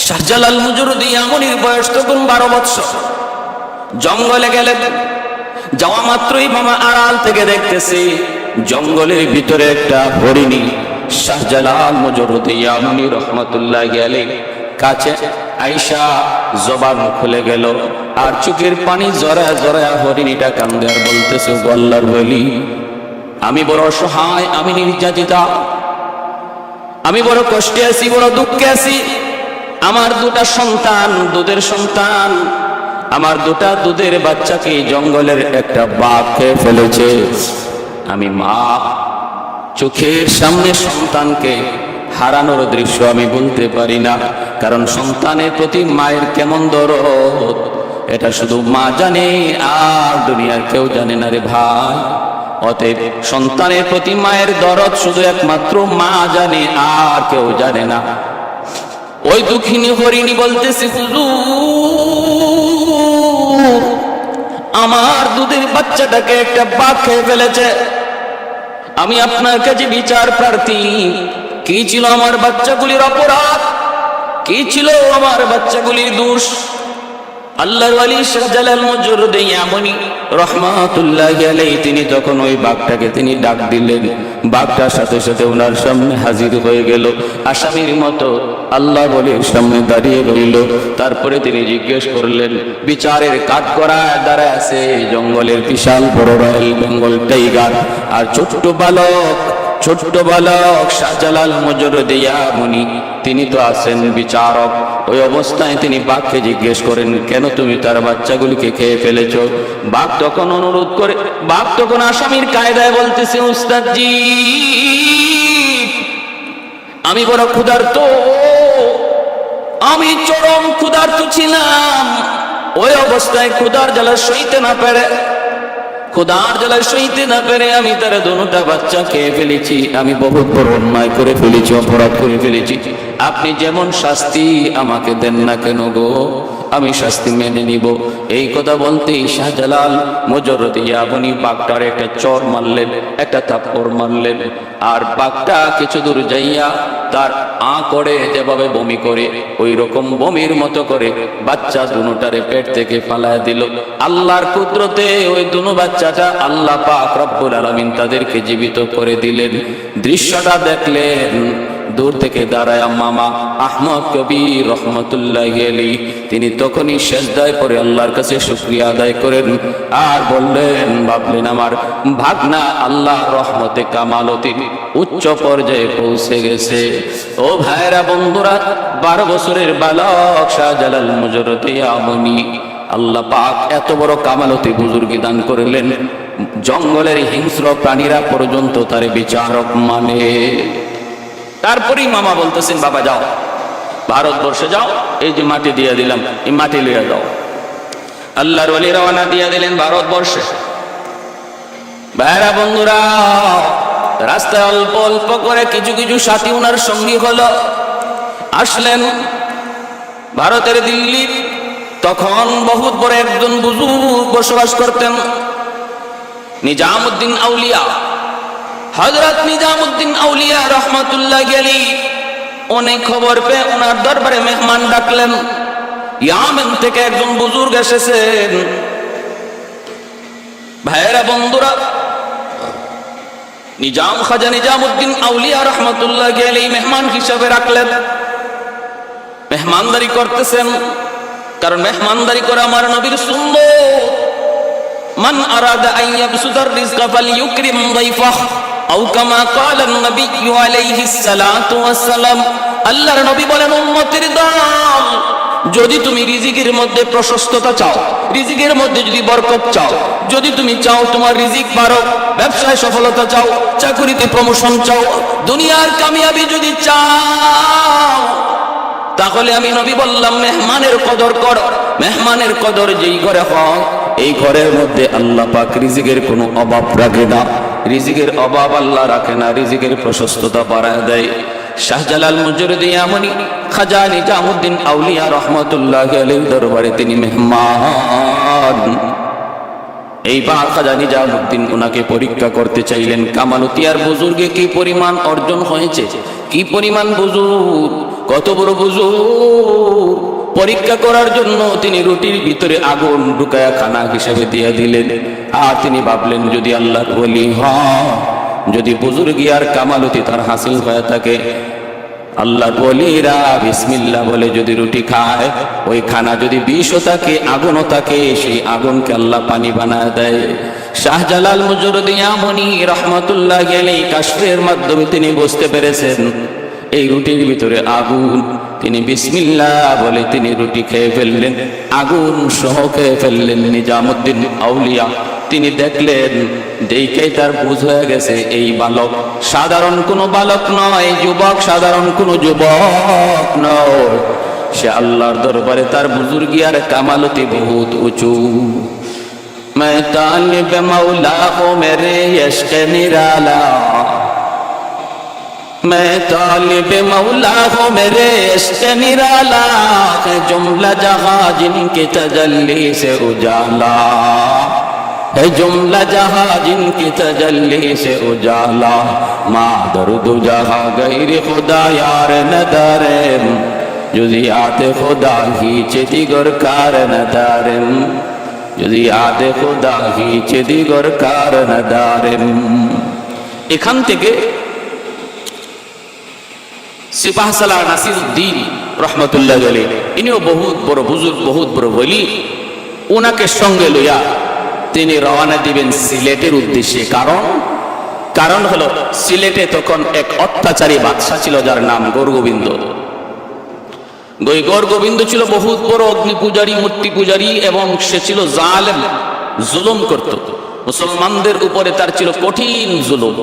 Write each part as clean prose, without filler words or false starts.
শাহজালাল মুজরুদি আমনির বয়স তখন 12 বছর। জঙ্গলে গেলেন, যাওয়া মাত্রই মামা আড়াল থেকে দেখতেছি জঙ্গলের ভিতরে একটা হরিণী। শাহজালাল মুজরুদি আমনি রহমাতুল্লাহি আলাইহি কাছে আয়েশা জবান খুলে গেল, আর চোখের পানি জড়ায় জড়ায় হরিণীটা কান্দে আর বলতেছে, আল্লাহর ওলি, আমি বড় অসহায়, আমি নির্যাতিতা, আমি বড় কষ্টে আছি, বড় দুঃখে আছি। আমার দুটা সন্তান, দুধের সন্তান, আমার দুটা দুধের বাচ্চাকে জঙ্গলের একটা বাঘ খেয়ে ফেলেছে। আমি মা, চোখের সামনে সন্তানকে হারানোর দৃশ্য আমি বলতে পারি না, কারণ সন্তানের প্রতি মায়ের কেমন দরদ এটা শুধু মা জানে, আর দুনিয়ার কেউ জানে না রে ভাই। অতএব সন্তানের প্রতি মায়ের দরদ শুধু একমাত্র মা জানে, আর কেউ জানে না। ওই দুঃখিনী হরিণী বলতেছে, হুজুর, আমার দুধের বাচ্চাটাকে একটা বাঘ খেয়ে ফেলেছে। আমি আপনার কাছে বিচার প্রার্থী, কি ছিল আমার বাচ্চাগুলির অপরাধ, কি ছিল আমার বাচ্চাগুলির দোষ? আল্লাহর ওয়ালি শাহজালাল মুজরুদি আমনি রহমাতুল্লাহি আলাইহি তিনি তখন ওই বাঘটাকে তিনি ডাক দিলেন। বাঘটার সাথে সাথে ওনার সামনে হাজির হয়ে গেল, আসামির মতো আল্লাহ ওয়ালির সামনে দাঁড়িয়ে রইল। তারপরে তিনি জিজ্ঞেস করলেন, বিচারের কাঠগড়ায় দাঁড়ায় আছে জঙ্গলের বিশাল বড় রয়্যাল বেঙ্গল টাইগার, আর ছোট্ট বালক শাহজালাল মুজরুদি আমনি তিনি তো আছেন বিচারক। ওই অবস্থায় তিনি বাঘকে জিজ্ঞেস করেন, কেন তুমি তার বাচ্চাগুলিকে খেয়ে ফেলেছ? বাঘ তখন অনুরোধ করে, বাঘ তখন আসামির কায়দায় বলতেছে, উস্তাদজি, আমি বড় ক্ষুধার্ত, আমি চরম ক্ষুধার্ত ছিলাম। ওই অবস্থায় ক্ষুধার জ্বালা সইতে না পেরে আমি তার দুটা বাচ্চা খেয়ে ফেলেছি। আমি বহুত বড় অন্যায় করে ফেলেছি, অপরাধ করে ফেলেছি। আপনি যেমন শাস্তি আমাকে দেন না কেন গো, আমি শাস্তি মেনে নিব। এই কথা বলতেই শাহজালাল মুজরুদি আমনি বাঘটার একটা চর মারলেন, একটা থাপ্পড় মারলেন, আর বাঘটা কিছু দূর যাইয়া তার করে যেভাবে বমি করে ওই রকম বমির মতো করে বাচ্চা দুটারে পেট থেকে ফালায় দিল। আল্লাহর কুদরতে ওই দুনো বাচ্চাটা আল্লাহ পাক রব্বুল আলামিন তাদেরকে জীবিত করে দিলেন। দৃশ্যটা দেখলেন দূর থেকে দাঁড়ায় মামা আহমদ কবির রহমতুল্লাহি আলাইহি তিনি তখনই সেজদায় পড়ে আল্লাহর কাছে শুকরিয়া আদায় করেন, আর বললেন, ভাবলেন আমার ভাগনা আল্লাহর রহমতে কামালতির উচ্চ পর্যায়ে পৌঁছে গেছে। ও ভাইরা, বন্ধুরা, 12 বছরের বালক শাহজালাল মুজরুদি আমনি আল্লাহ পাক এত বড় কামালতি বুজুর্গি দান করলেন, জঙ্গলের হিংস্র প্রাণীরা পর্যন্ত তার বিচারক মানে। তারপরেই মামা বলতেছেন, বাবা যাও, ভারতবর্ষে যাও, এই যে মাটি দিয়ে দিলাম, এই মাটি লিয়ে যাও। আল্লাহর ওলি রওনা দিয়ে দিলেন ভারতবর্ষে। ভাইরা বন্ধুরা, রাস্তায় অল্প অল্প করে কিছু কিছু সাথী ওনার সঙ্গী হলো, আসলেন ভারতের দিল্লি। তখন বহুত বড় একজন বুজুর্গ বসবাস করতেন, নিজামউদ্দিন আউলিয়া, হযরত নিজামউদ্দিন আউলিয়া রহমাতুল্লাহি আলাইহি। অনেক খবর পেয়ে ওনার দরবারে মেহমান ডাকলেন। ইয়ামেন থেকে একজন বুজুর্গ এসেছেন। ভাইরা বন্ধুরা, খাজা নিজামউদ্দিন আউলিয়া রহমাতুল্লাহি আলাইহি মেহমান হিসেবে রাখলেন। মেহমানদারি করতেছেন, কারণ মেহমানদারি করে আমার নবীর সুন্নাত, মান আরাদা আন ইয়াবসুতার রিজকা ফালইউকরিম দাইফাহ আও কামা ক্বালা নবী আলাইহিস সালাতু ওয়াস সালাম। আল্লাহর নবী বলেন, উম্মতের দল, যদি তুমি রিজিকের মধ্যে প্রশস্ততা চাও, রিজিকের মধ্যে যদি বরকত চাও, যদি তুমি চাও তোমার রিজিক বাড়ুক, ব্যবসায় সফলতা চাও, চাকরিতে প্রমোশন চাও, দুনিয়ার কামিয়াবি যদি চাও, তাহলে আমি নবী বললাম মেহমানের কদর করো। মেহমানের কদর যেই ঘরে হয়, এই ঘরের মধ্যে আল্লাহ পাক রিজিকের কোনো অভাব রাখে না, রিজিকের অভাব আল্লাহ রাখে না, রিজিকের প্রশস্ততা বাড়ায় দেয়। শাহজালাল মুজরুদি আমনি খাজা নিজামউদ্দিন আউলিয়া রহমাতুল্লাহি আলাইহির দরবারে তিনি মেহমান। এইবার খাজা নিজামউদ্দিন ওনাকে পরীক্ষা করতে চাইলেন, কামালতিয়ার বুজুর্গে কি পরিমাণ অর্জন হয়েছে, কি পরিমাণ বুজুর্গ, কত বড় বুজুর্গ। পরীক্ষা করার জন্য তিনি রুটির ভিতরে আগুন ঢুকায়া খানা হিসেবে দিয়ে দিলেন। আর তিনি ভাবলেন যদি আল্লাহর ওলি হয়, যদি বুজুর্গি আর কামালতি তার হাসিল হয়ে থাকে, আল্লাহর ওলিরা বিসমিল্লাহ বলে যদি রুটি খায়, ওই খানা যদি বিষও থাকে আগুনও থাকে, সেই আগুনকে আল্লাহ পানি বানায় দেয়। শাহজালাল মুজরদি আমনি রহমাতুল্লাহ আলাইহি কাশফের মাধ্যমে তিনি বুঝতে পেরেছেন এই রুটির ভিতরে আগুন। তিনি বিসমিল্লাহ বলে তিনি রুটি খেয়ে ফেললেন, আগুন সহ খেয়ে ফেললেন। নিজামুদ্দিন আউলিয়া তিনি দেখলেন, দেখেই তার বুঝ হয়ে গেছে এই বালক সাধারণ কোনো বালক নয়, যুবক সাধারণ কোনো যুবক নয়, সে আল্লাহর দরবারে তার বুজুর্গি আর কামালতি বহুত উঁচু। मैं तालिब मौला को मेरे इश्क़ निराला, मैं तालिब मौला को मेरे इश्क़ निराला, है जुमला जहां जिनकी तजल्ली से उजाला, है जुमला जहां जिनकी तजल्ली से उजाला, माँ दर्द जहां गैर खुदा यार नदारेम, जुज़ियात खुदा ही चिदिगर कार नदारेम, जुज़ियात खुदा ही चिदिगर कार नदारेम। এখান থেকে সিপাহসালার নাসিরউদ্দিন রহমতুল্লাহ আলাইহি, ইনিও বহুত বড় বুজুর্গ, বহুত বড় ওলি। ওনাকে সঙ্গে লইয়া তিনি রওনা দিবেন সিলেটের উদ্দেশ্যে। কারণ হলো সিলেটে তখন এক অত্যাচারী বাদশা ছিল যার নাম গৌরগোবিন্দ। গৌরগোবিন্দ ছিল বহুত বড় অগ্নি পূজারী, মূর্তি পূজারী, এবং সে ছিল জালেম, জুলুম করত মুসলমানদের উপরে। তার ছিল কঠিন জুলুম।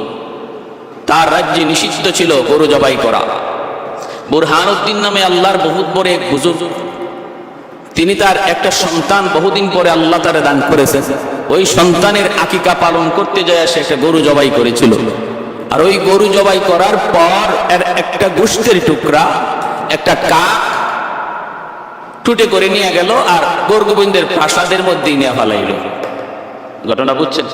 তার রাজ্যে নিষিদ্ধ ছিল গরু জবাই করা। বুরহানুদ্দিন নামে আল্লাহর বহুত বড় এক বুজুর্গ, তিনি তার একটা সন্তান বহুদিন পরে আল্লাহ তারে দান করেছেন। ওই সন্তানের আকিকা পালন করতে যায় সে একটা গরু জবাই করেছিল। আর ওই গরু জবাই করার পর এর একটা গোশতের টুকরা একটা কাক টুটে করে নিয়ে গেল আর গৌরগোবিন্দের প্রাসাদের মধ্যেই নিয়ে ফেলাইল। ঘটনা বুঝছেন?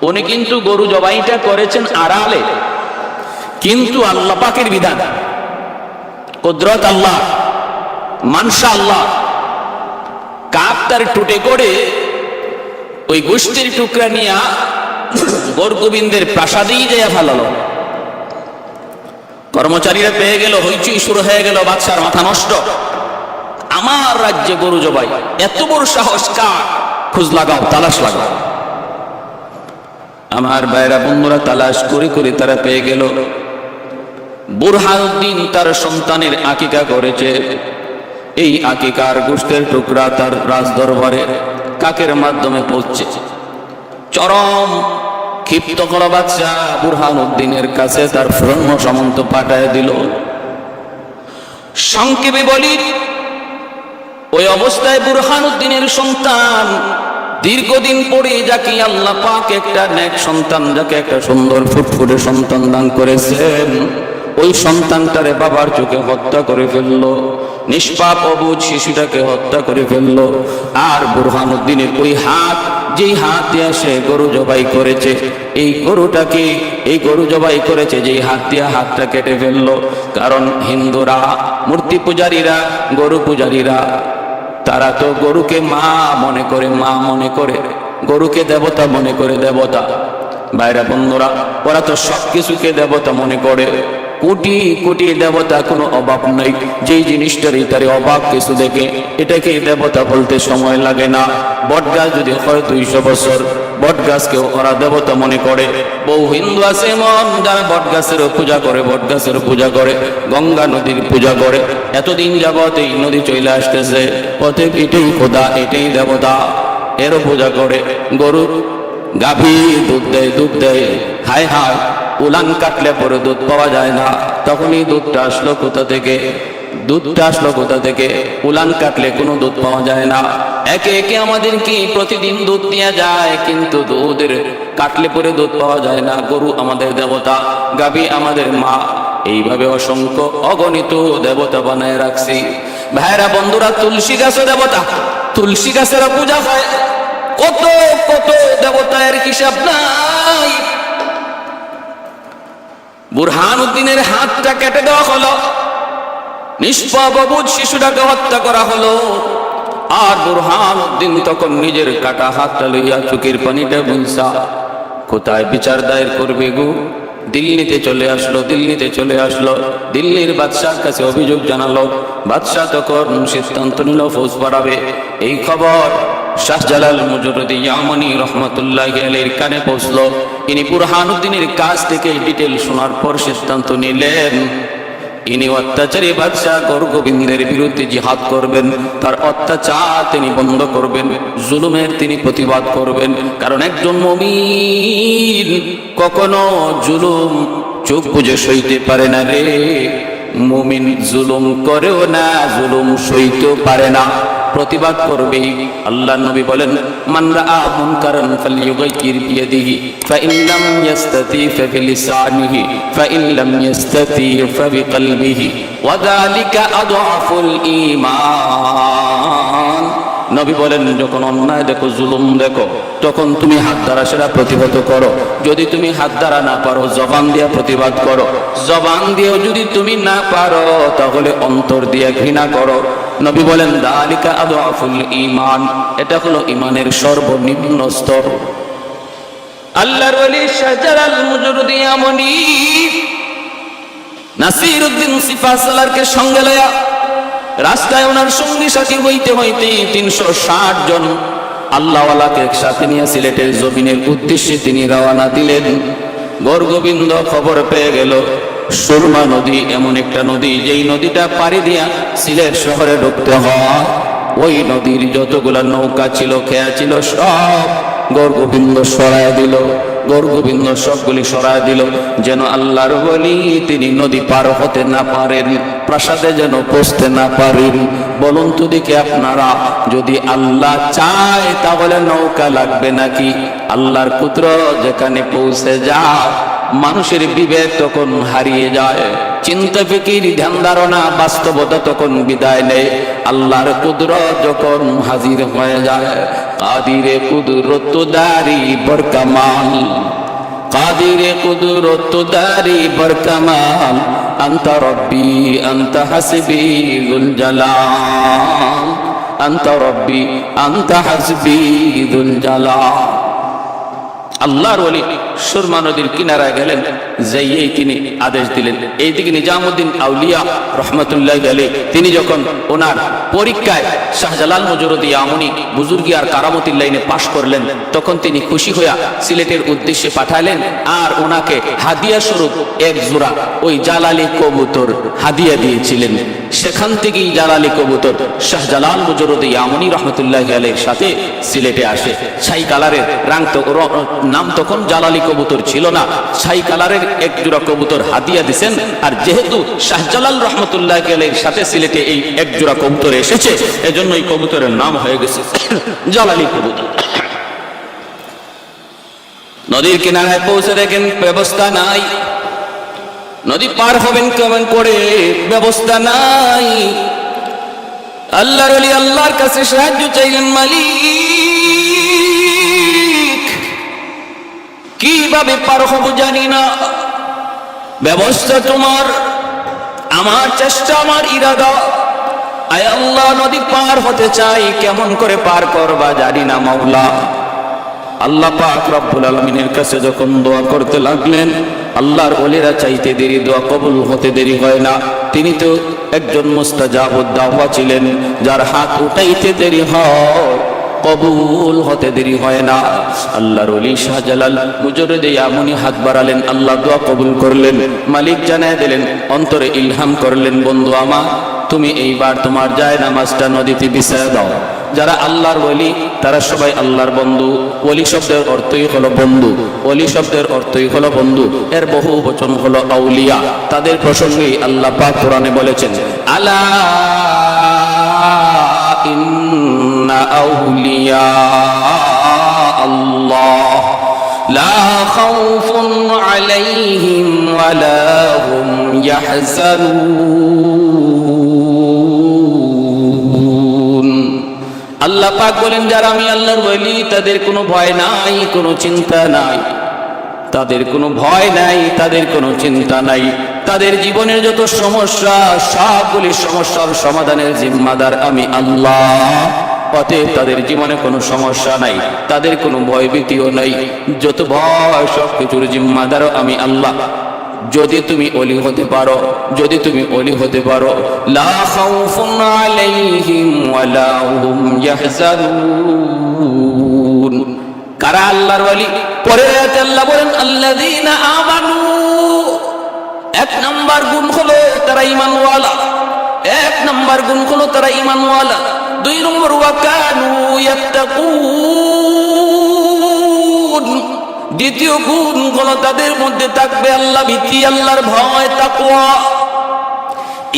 উনি কিন্তু গরু জবাইটা করেছেন আড়ালে, কিন্তু আল্লাহ পাকের বিধান, কুদরত আল্লাহ, মানসা আল্লাহ। কাক তার টুটে করে ওই গোষ্ঠীর টুকরা নিয়ে গৌরগোবিন্দের প্রাসাদেই যায় ফেলালো। কর্মচারীরা পেয়ে গেল, হইচই শুরু হয়ে গেল, বাদশার মাথা নষ্ট। আমার রাজ্যে গরু জবাই, এত বড় সাহস কার? খোঁজ লাগাও, তালাশ লাগাও। আমার ভাইরা বন্ধুরা তালাশ করে করে তারা পেয়ে গেল বুরহানুদ্দিন তার সন্তানের আকিকা করেছে। এই আকিকার গোশতের টুকরা তার রাজদরবারে কাকের মাধ্যমে পৌঁছে। চরম ক্ষিপ্ত করা বাদশা বুরহানুদ্দিনের কাছে তার সৈন্য সামন্ত পাঠায় দিল। সংক্ষেপে বলি, ওই অবস্থায় বুরহানুদ্দিনের সন্তান দীর্ঘদিন পরে যাকে আল্লাহ পাক একটা নেক সন্তান, যাকে একটা সুন্দর ফুটফুটে সন্তান দান করেছেন, ওই সন্তানটারে বাবার চোখে হত্যা করে ফেললো। নিষ্পাপ অবুঝ শিশুটাকে হত্যা করে ফেললো। আর বুরহানুদ্দিনের ওই হাত, যেই হাত দিয়ে সে গরু জবাই করেছে, এই গরুটাকে, এই গরু জবাই করেছে যেই হাত দিয়ে, হাতটা কেটে ফেললো। কারণ হিন্দুরা, মূর্তি পূজারীরা, গরু পূজারীরা, তারা তো গরুকে মা মনে করে, মা মনে করে, গরুকে দেবতা মনে করে, দেবতা। ভাইরা বন্ধুরা, ওরা তো সবকিছুকে দেবতা মনে করে। কোটি কোটি দেবতা, কোনো অভাব নাই। যেই জিনিসটারই তারে অভাব কিছু দেখে এটাকে দেবতা বলতে সময় লাগে না। বট গাছ যদি হয় 200 বছর, বট গাছকেও ওরা দেবতা মনে করে। বহু হিন্দু আছে এমন যারা বট গাছেরও পূজা করে, বট গাছেরও পূজা করে, গঙ্গা নদীর পূজা করে। এতদিন যাবত এই নদী চলে আসতেছে, অতএব এটাই খোদা, এটাই দেবতা, এরও পূজা করে। গরু গাভী দুধ দেয়, দুধ দেয়, হায় হায়, উলান কাটলে পরে দুধ পাওয়া যায় না। তখনই দুধটা আসলো কোথা থেকে? দুধটা আসলো কোথা থেকে? উলান কাটলে কোনো দুধ পাওয়া যায় না। একে একে আমাদের কি প্রতিদিন দুধ দেওয়া যায়, কিন্তু দুধের কাটলে পরে দুধ পাওয়া যায় না। গরু আমাদের দেবতা, গাভী আমাদের মা। এইভাবে অসংখ্য অগণিত দেবতা বানায় রাখছি। ভাইরা বন্ধুরা, তুলসী গাছও দেবতা, তুলসী গাছেরও পূজা হয়। কত কত দেবতার হিসাব নাই। বুরহানুদ্দিনের হাতটা কেটে দেওয়া হলো। নিষ্পাপ অবুঝ শিশুটাকে হত্যা করা হলো। আর বুরহানুদ্দিন তখন নিজের কাটা হাতটা লইয়া চোখের পানিটা মুছা কোথায় বিচার দায়ের করবে গো? দিল্লিতে চলে আসলো। দিল্লির বাদশার কাছে অভিযোগ জানালো। বাদশাহ তখন সিদ্ধান্ত নিল ফৌজ বাড়াবে। এই খবর শাহজালাল মুজরদি ইয়ামানি রহমতুল্লাহি আলাইহির কানে পৌঁছলো। ইনি বুরহানুদ্দিনের কাছ থেকে ডিটেল শোনার পর সিদ্ধান্ত নিলেন ইনি অত্যাচারী বাদশাহ গোরগোবিন্দের বিরুদ্ধে জিহাদ করবেন, তার অত্যাচার তিনি বন্ধ করবেন, জুলুমের তিনি প্রতিবাদ করবেন। কারণ একজন মুমিন কখনো জুলুম চোখ বুজে সইতে পারে না রে। মুমিন জুলুম করেও না, জুলুম সইতেও পারে না, প্রতিবাদ করবে। আল্লাহর নবী বলেন, মান রাআ মুনকারান ফালইউগাইয়ির বিয়াদিহি ফাইন লাম ইস্তাতি ফাবিলিসানিহি ফাইন লাম ইস্তাতি ফাবিকলবিহি ওয়া যালিকা আদআফুল ঈমান। নবী বলেন, যখন অন্যায় দেখো, জুলুম দেখো, তখন তুমি হাত দ্বারা সেটা প্রতিহত করো। যদি তুমি হাত দ্বারা না পারো, জবান দিয়ে প্রতিবাদ করো। জবান দিয়েও যদি তুমি না পারো, তাহলে অন্তর দিয়ে ঘৃণা করো। নবী বলেন, যালিকা আদআফুল ঈমান, এটা হলো ঈমানের সর্বনিম্ন স্তর। আল্লাহর ওলি শাহজালাল মুজরদি ইয়ামানি নাসিরউদ্দিন সিপাহসালারকে সঙ্গে লয়া রাস্তায় ওনার সঙ্গী সাথী হইতে হইতে 360 জন আল্লাহওয়ালাকে একসাথে নিয়ে সিলেটের জমিনের উদ্দেশ্যে তিনি রওনা দিলেন। গোরগোবিন্দ খবর পেয়ে গেল সুরমা নদী এমন একটা নদী, যেই নদীটা পাড়ি দিয়া সিলেট শহরে ঢুকতে হয়। ওই নদীর যতগুলা নৌকা ছিল, খেয়া ছিল, সব গোরগোবিন্দ সরায় দিল। গোরগোবিন্দ সবগুলি সরায় দিল, যেন আল্লাহর ওলি তিনি নদী পার হতে না পারেন, প্রাসাদে যেন পৌঁছতে না পারেন। বলুন তো দেখি আপনারা, যদি আল্লাহ চায় তাহলে নৌকা লাগবে নাকি? আল্লাহর কুদরত যেখানে পৌঁছে যায়, মানুষের বিবেক তখন হারিয়ে যায়, চিন্তা ফিকির ধ্যান ধারণা বাস্তবতা তখন বিদায় নেয়। আল্লাহর কুদরত যখন হাজির হয়ে যায়, কাদিরে কুদরত দারি বরকামাল, কাদিরে কুদরত দারি বরকামাল, আনতা রব্বি আনতা হাসবি যুল জালাল, আনতা রব্বি আনতা হাসবি যুল জালাল। আল্লাহর ওলি সুরমা নদীর কিনারায় গেলেন, যাইয়েই তিনি আদেশ দিলেন। এইদিকে নিজামুদ্দিন আউলিয়া রহমতুল্লাহি আলাইহি তিনি যখন ওনার পরীক্ষায় শাহজালাল মুজরদি ইয়ামানি বুজুর্গি আর কারামতির লাইনে পাশ করলেন, তখন তিনি খুশি হইয়া সিলেটের উদ্দেশ্যে পাঠালেন। আর ওনাকে হাদিয়া স্বরূপ এক জোড়া ওই জালালি কবুতর হাদিয়া দিয়েছিলেন। সেখান থেকেই জালালি কবুতর শাহজালাল মুজরদি ইয়ামানি রহমতুল্লাহি আলাইহির সাথে সিলেটে আসে। ছাই কালারের নাম তখন জালালি কবুতর ছিল না, ছাই কালারের এক জোড়া কবুতর হাদিয়া দিছেন। আর যেহেতু শাহজালাল রহমতুল্লাহি আলাইহির সাথে সিলেটে এই এক জোড়া কবুতর এসেছে, এজন্য এই কবুতরের নাম হয়ে গেছে জালালি কবুতর। নদীর কিনারায় পৌঁছে দেখেন ব্যবস্থা নাই, নদী পার হবেন কেমন করে, ব্যবস্থা নাই। আল্লাহর ওলি আল্লাহর কাছে সাহায্য চাইলেন, মালিক কিভাবে পার হব জানি না, ব্যবস্থা তোমার, আমার চেষ্টা, আমার ইরাদা। আয় আল্লাহ, নদী পার হতে চাই, কেমন করে পার করবা জানি না মাওলা। আল্লাহ পাক রব্বুল আলামিনের কাছে যখন দোয়া করতে লাগলেন, আল্লাহর ওলিরা চাইতে দেরি, দোয়া কবুল হতে দেরি হয় না। তিনি তো একজন মুস্তাজাবুদ দাওয়া ছিলেন, যার হাত উঠাইতে দেরি হয়, কবুল হতে দেরি হয় না। আল্লাহর ওলি শাহজালাল মুজরদি ইয়ামানি হাত বাড়ালেন, আল্লাহ দোয়া কবুল করলেন। মালিক জানায় দিলেন, অন্তরে ইলহাম করলেন, বন্ধু আমার, তুমি এইবার তোমার যায় নামাজটা নদীতে বিছায়া দাও। যারা আল্লাহর ওলি তারা সবাই আল্লাহর বন্ধু। ওলি শব্দের অর্থই হলো বন্ধু, ওলি শব্দের অর্থই হলো বন্ধু, এর বহু বচন হলো আউলিয়া। তাদের প্রসঙ্গে আল্লাহ পাক কোরআনে বলেছেন, আলা ইন্না আউলিয়া আল্লাহ লা খাউফুন আলাইহিম ওয়া লা হুম ইয়াহজানুন। আল্লাহ পাক বলেন, যারা আমি আল্লাহর ওলি তাদের কোনো ভয় নাই, কোনো চিন্তা নাই, তাদের কোনো ভয় নাই, তাদের কোনো চিন্তা নাই। তাদের জীবনের যত সমস্যা সবগুলি সমস্যার সমাধানের জিম্মাদার আমি আল্লাহ। অতএব তাদের জীবনে কোনো সমস্যা নাই, তাদের কোনো ভয়ভীতিও নাই, যত ভয় সব কিছুর জিম্মাদারও আমি আল্লাহ। যদি তুমি ওলি হতে পারো, যদি তুমি ওলি হতে পারো, লা খাউফুন আলাইহিম ওয়ালা হুম ইয়াহজানুন। কারা আল্লাহর ওলি? পরের আয়াতে আল্লাহ বলেন আল্লাযীনা আমানু। এক নাম্বার গুণ হলো তারা ঈমানওয়ালা, এক নাম্বার গুণ হলো তারা ঈমানওয়ালা। দুই নম্বর ওয়া কানু ইয়াত্তাকুন। দ্বিতীয় গুণ হলো তাদের মধ্যে থাকবে আল্লাহ ভীতি, আল্লাহর ভয়, তাকওয়া।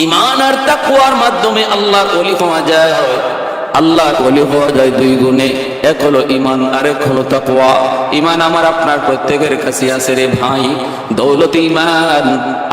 ঈমান আর তাকওয়ার মাধ্যমে আল্লাহর ওলি হওয়া যায়। আল্লাহর ওলি হওয়া যায় দুই গুণে, এক হলো ঈমান আর এক হলো তাকওয়া। ঈমান আমার আপনার প্রত্যেকের কাছে আছে রে ভাই, দৌলত ঈমান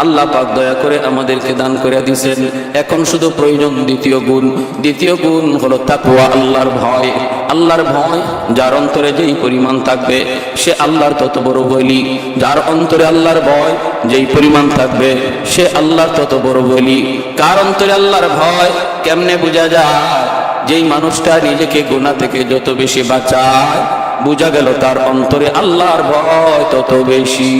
আল্লাহ পাক দয়া করে আমাদেরকে দান করে দিয়েছেন। এখন শুধু প্রয়োজন দ্বিতীয় গুণ। দ্বিতীয় গুণ হলো তাকওয়া, আল্লাহর ভয়। আল্লাহর ভয় যার অন্তরে যেই পরিমাণ থাকবে সে আল্লাহর তত বড় বলি। যার অন্তরে আল্লাহর ভয় যেই পরিমাণ থাকবে সে আল্লাহর তত বড় বলি। কার অন্তরে আল্লাহর ভয় কেমনে বোঝা যায়? যেই মানুষটা নিজেকে গুনাহ থেকে যত বেশি বাঁচায়, বোঝা গেল তার অন্তরে আল্লাহর ভয় তত বেশি।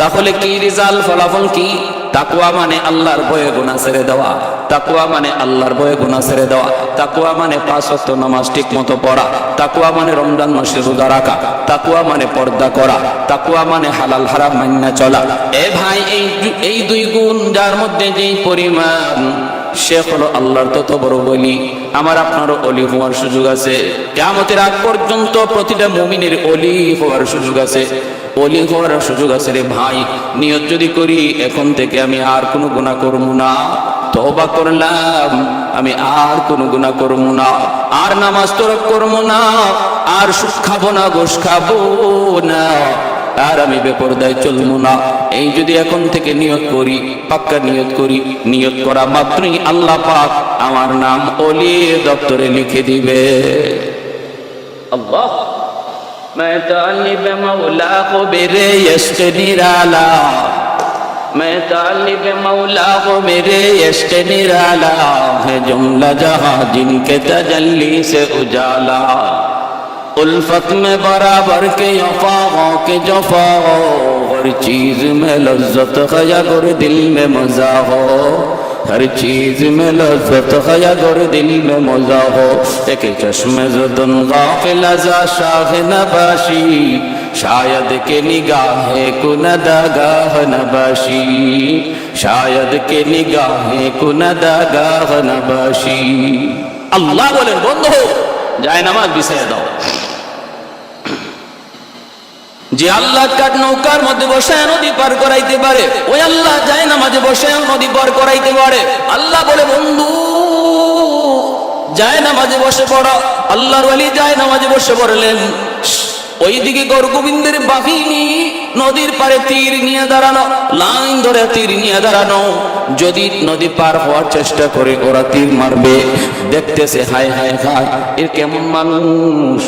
তাহলে কি রেজাল্ট, ফলাফল কি? তাকওয়া মানে আল্লাহর ভয়ে গুনাহ ছেড়ে দেওয়া, তাকওয়া মানে আল্লাহর ভয়ে গুনাহ ছেড়ে দেওয়া, তাকওয়া মানে 5 ওয়াক্ত নামাজ ঠিকমতো পড়া, তাকওয়া মানে রমজান মাসে রোজা রাখা, তাকওয়া মানে পর্দা করা, তাকওয়া মানে হালাল হারাম মাইনা চলা। এ ভাই, এই দুই গুণ যার মধ্যে যেই পরিমাণ, সে হলো আল্লাহর তত বড় বলি। আমার আপনারও অলি হওয়ার সুযোগ আছে। কিয়ামতের আগ পর্যন্ত প্রতিটা মুমিনের অলি হওয়ার সুযোগ আছে, অলি হওয়ার সুযোগ আছে রে ভাই। নিয়ত যদি করি এখন থেকে আমি আর কোনো গুনাহ করব না, তওবা করলাম আমি আর কোনো গুনাহ করব না, আর নামাজ তরক করব না, আর সুদ খাবো না, ঘুষ খাবো না, আর আমি বেপরদায় চলবো না। এই যদি এখন থেকে নিয়ত করি, পাক্কা নিয়ত করি, নিয়ত করা মাত্রই আল্লাহ পাক আমার নাম ওলি দপ্তরে লিখে দিবে। আল্লাহ मैं तालिब मौला को मेरे इश्क निराला, मैं तालिब मौला को मेरे इश्क निराला, है जुमला जहां जिनके तजल्ली से उजाला, उल्फत में बराबर के वफाओं के जफा हो, हर चीज में लज्जत है अगर दिल में मजा हो, हर चीज में लज्जत है अगर दिल में मजा हो, एक चश्मे ज़दन गाफिल अज़ा शाह नबाशी, शायद के निगाहे कुनदागाह नबाशी, शायद के निगाहे कुनदागाह नबाशी। अल्लाह बोले बंद हो जाए नामाज बिछाए दाओ। যে আল্লাহ কাঠ নৌকার মধ্যে বসে নদী পার করাইতে পারে, ওই আল্লাহ যায় নামাজে বসে নদী পার করাইতে পারে। আল্লাহ বলে বন্ধু যায় নামাজে বসে পড়ো। আল্লাহর ওলি যায় নামাজে বসে পড়লেন, ওইদিকে গরগোবিন্দের বাহিনী নদীর পারে তীর নিয়ে দাঁড়ানো, লাইন ধরে তীর নিয়ে দাঁড়ানো। যদি নদী পার হওয়ার চেষ্টা করে ওরা তীর মারবে, দেখতেছে হায় হায় হায় এর কেমন মানুষ,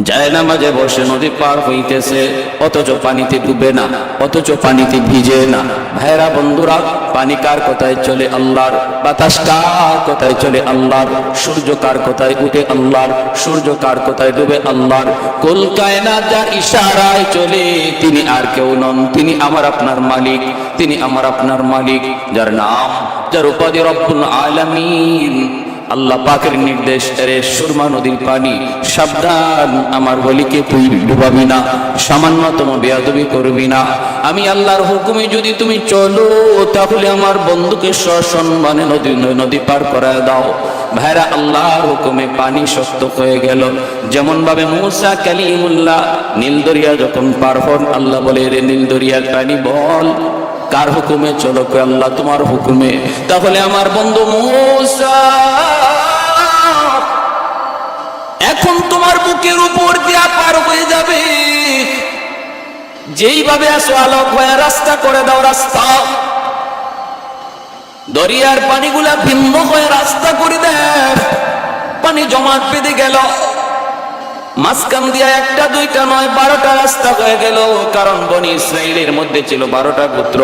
যায় নামাজে বসে নদী পার হইতেছে অথচ পানিতে ডুবে না, অথচ পানিতে ভিজে না। ভাইরা বন্ধুরা, পানি কার কথায় চলে? আল্লাহর। বাতাস কার কথায় চলে? আল্লাহর। সূর্য কার কথায় উঠে? আল্লাহর। সূর্য কার কথায় ডুবে? আল্লাহর। কুল কায়নাত যার ইশারায় চলে, তিনি আর কেউ নন, তিনি আমার আপনার মালিক, তিনি আমার আপনার মালিক, যার নাম, যার উপাধি রব্বুল আলামিন। আল্লাহ পাকের নির্দেশ, রে সুরমা নদীর পানি সাবধান, আমার বলিকে তুই ডুবাবি না, সামান্যতম বেয়াদবি করবি না। আমি আল্লাহর হুকুমে যদি তুমি চলো, তাহলে আমার বন্ধুকে সসম্মানে নদী পার করায় দাও। ভাইরা, আল্লাহর হুকুমে পানি শক্ত হয়ে গেল। যেমন ভাবে মূসা কালিমুল্লাহ নীল দরিয়া যখন পার হন, আল্লাহ বলে রে নীল দরিয়ার পানি বল কার হুকুমে চলো? আল্লাহ তোমার হুকুমে। তাহলে আমার বন্ধু মূসা, এখন তোমার বুকের উপর দিয়া পার হয়ে যাবে, যেইভাবে আসো আলোক হয়ে রাস্তা করে দাও, রাস্তা দরিয়ার পানিগুলা ভিন্ন হয়ে রাস্তা করে দেয়। পানি জমাট বেঁধে গেল, মাঝখান দিয়া একটা দুইটা নয় 12টা রাস্তা হয়ে গেল, কারণ বনি ইসরাইলের মধ্যে ছিল 12টা গোত্র,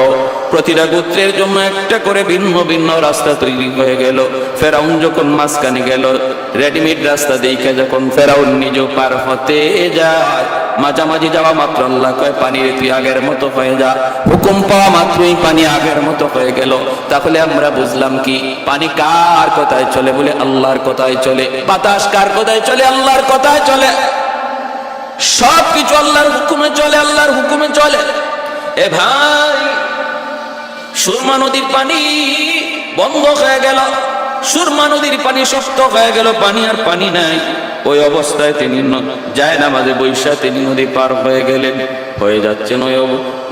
প্রতিটা গোত্রের জন্য একটা করে ভিন্ন ভিন্ন রাস্তা তৈরি হয়ে গেল। ফেরাউন যখন মাঝখানে গেল, রেডিমেড রাস্তা দেখে যখন ফেরাউন নিজে পার হতে যায়, মাঝামাঝি যাওয়া মাত্র আল্লাহ কয় পানির তুই আগের মতো হয়ে যা। হুকুম পাওয়া মাত্রই পানি আগের মতো হয়ে গেল। তাহলে আমরা বুঝলাম কি, পানি কার কথায় চলে? বলে আল্লাহর কথায় চলে। বাতাস কার কথায় চলে? আল্লাহর কথায় চলে। সবকিছু আল্লাহর হুকুমে চলে, আল্লাহর হুকুমে চলে। এ ভাই, সুরমা নদীর পানি বন্ধ হয়ে গেল, সুরমা নদীর পানি শক্ত হয়ে গেল, পানি আর পানি নাই। ওই অবস্থায় তিনি যায় নামাজে বৈশা তিনি নদী পার হয়ে গেলেন। হয়ে যাচ্ছেন ওই